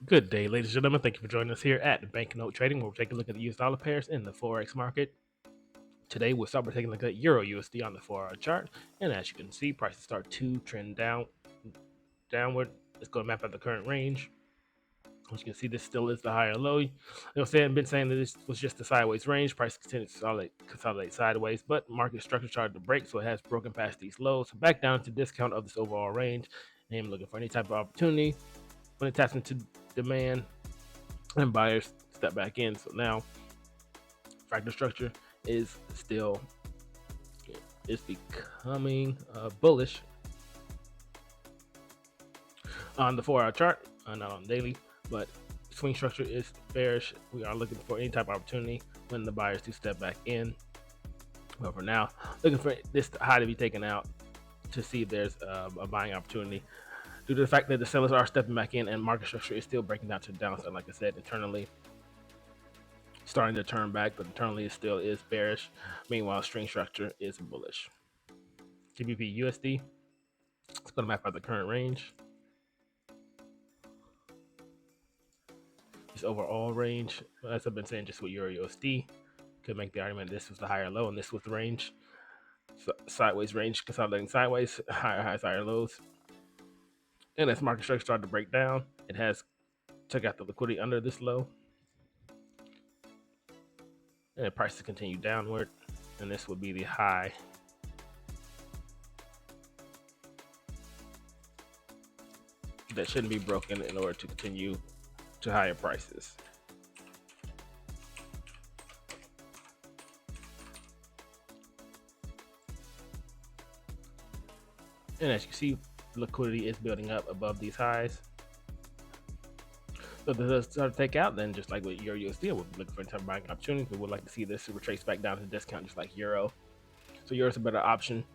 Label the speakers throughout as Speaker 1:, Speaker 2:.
Speaker 1: Good day, ladies and gentlemen. Thank you for joining us here at Banknote Trading, where we're taking a look at the US dollar pairs in the Forex market. Today, we'll start by taking a look at Euro USD on the 4-hour chart. And as you can see, prices start to trend downward. Let's go map out the current range. As you can see, this still is the higher low. I've been saying that this was just a sideways range. Price continues to consolidate sideways, but market structure started to break, so it has broken past these lows. So back down to discount of this overall range. And I'm looking for any type of opportunity. When it taps into demand, and buyers step back in. So now fractal structure is still becoming bullish on the 4-hour chart, not on daily, but swing structure is bearish. We are looking for any type of opportunity when the buyers do step back in. But for now, looking for this high to be taken out to see if there's a buying opportunity due to the fact that the sellers are stepping back in and market structure is still breaking down to the downside. Like I said, internally starting to turn back, but internally it still is bearish. Meanwhile, string structure is bullish. GBP USD, it's going to map out the current range. This overall range, as I've been saying, just with Euro USD, could make the argument this was the higher low and this was the range. So sideways range, consolidating sideways, higher highs, higher lows. And as market structure started to break down, it has took out the liquidity under this low. And the prices continue downward. And this would be the high. That shouldn't be broken in order to continue to higher prices. And as you see, liquidity is building up above these highs. So if this start to take out, then just like with Euro USD, we'll be looking for some buying opportunities. We would like to see this retrace back down to discount, just like Euro. So Euro is a better option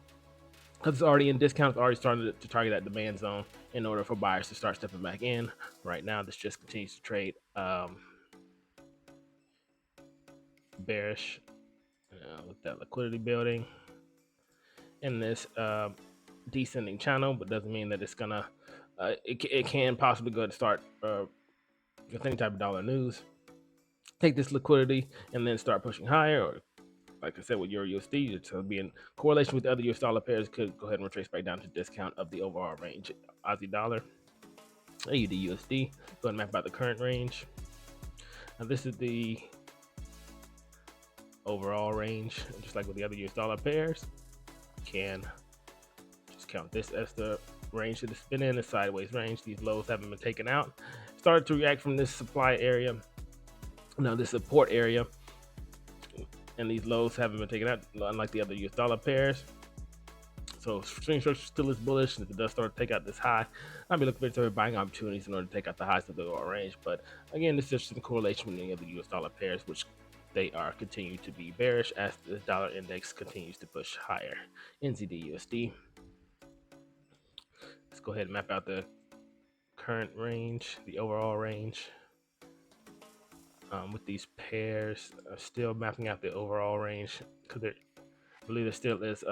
Speaker 1: because it's already in discount. It's already started to target that demand zone in order for buyers to start stepping back in. Right now, this just continues to trade bearish with that liquidity building in this descending channel, but doesn't mean that it's gonna. It can possibly go to start with any type of dollar news. Take this liquidity and then start pushing higher, or like I said, with Euro USD, to be in correlation with the other US dollar pairs, could go ahead and retrace back down to discount of the overall range. Aussie dollar, AUD USD, go ahead and map out the current range. Now this is the overall range, just like with the other US dollar pairs. Can just count this as the range that it's been in, a sideways range. These lows haven't been taken out. Started to react from this supply area, now this support area, and these lows haven't been taken out, unlike the other US dollar pairs. So string structure still is bullish. If it does start to take out this high, I'll be looking for buying opportunities in order to take out the highs of the overall range. But again, this is just in correlation with any of the US dollar pairs, which they are continuing to be bearish as the dollar index continues to push higher. NZD USD. Let's go ahead and map out the current range, the overall range. With these pairs, still mapping out the overall range because I believe there still is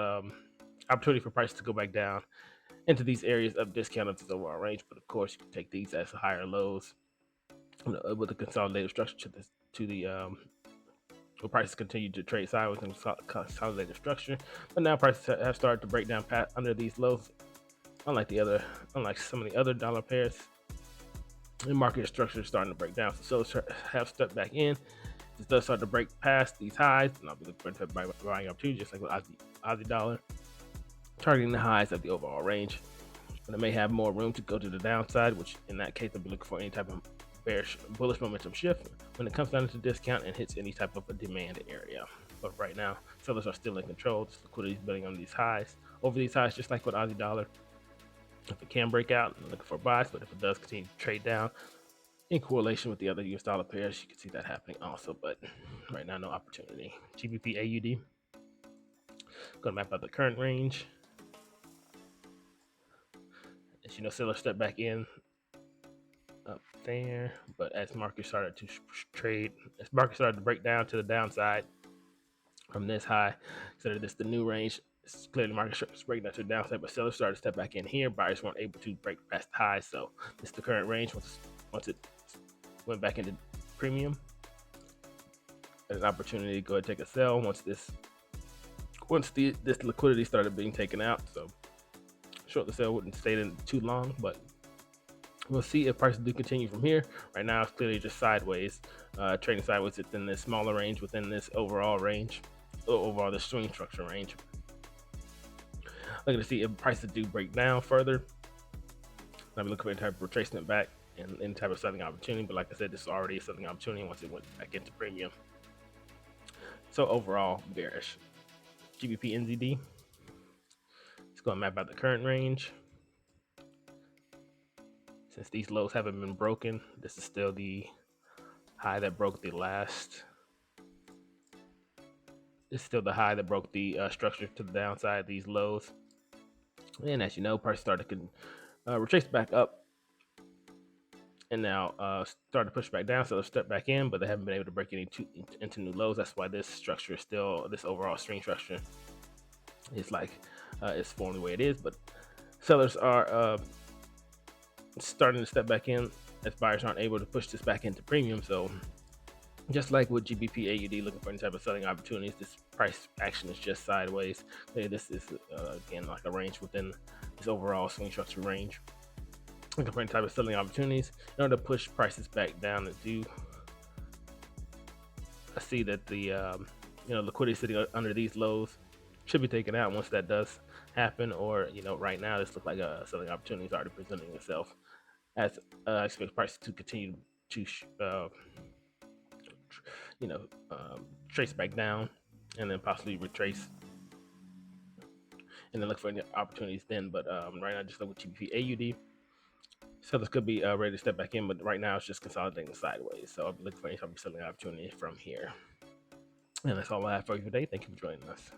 Speaker 1: opportunity for prices to go back down into these areas of discount of this overall range. But of course, you can take these as higher lows with the consolidated structure to the where prices continue to trade sideways and consolidated structure. But now prices have started to break down under these lows, unlike some of the other dollar pairs. The market structure is starting to break down, so sellers have stepped back in. This does start to break past these highs, and I'll be looking for buying opportunity, just like with Aussie dollar, targeting the highs of the overall range. But it may have more room to go to the downside, which in that case, I'll be looking for any type of bearish, bullish momentum shift when it comes down to discount and hits any type of a demand area. But right now, sellers are still in control. This liquidity is building on these highs, over these highs, just like with Aussie dollar. If it can break out, I'm looking for buys, but if it does continue to trade down in correlation with the other US dollar pairs, you can see that happening also. But right now, no opportunity. GBP AUD, going to map out the current range. As you know, sellers step back in up there, but as market started to break down to the downside from this high, so this the new range. It's clearly market is breaking down to the downside, but sellers started to step back in here. Buyers weren't able to break past the high, so this is the current range. once it went back into premium, an opportunity to go ahead and take a sell once this liquidity started being taken out. So short the sell wouldn't stay in too long, but we'll see if prices do continue from here. Right now, it's clearly just sideways, trading sideways within this smaller range, within this overall range, overall the swing structure range. Looking to see if prices do break down further. I'll be looking for any type of retracement back and any type of selling opportunity. But like I said, this is already a selling opportunity once it went back into premium. So overall, bearish. GBP NZD. It's going to map out the current range. Since these lows haven't been broken, this is still the high that broke the last. It's still the high that broke the structure to the downside, these lows. And as you know, price started to retrace back up and now start to push back down. So they'll step back in, but they haven't been able to break into new lows. That's why this structure is still, this overall string structure is like it's forming the way it is. But sellers are starting to step back in as buyers aren't able to push this back into premium. So just like with GBP AUD, looking for any type of selling opportunities, this price action is just sideways. This is again like a range within this overall swing structure range. Looking for any type of selling opportunities in order to push prices back down. And do I see that the liquidity sitting under these lows should be taken out once that does happen, or right now this looks like a selling opportunity is already presenting itself, as I expect prices to continue to trace back down and then possibly retrace and then look for any opportunities then. But right now, just look with GBP AUD, sellers could be ready to step back in, but right now it's just consolidating sideways. So I'll be looking for any type of selling opportunity from here. And that's all I have for you today. Thank you for joining us.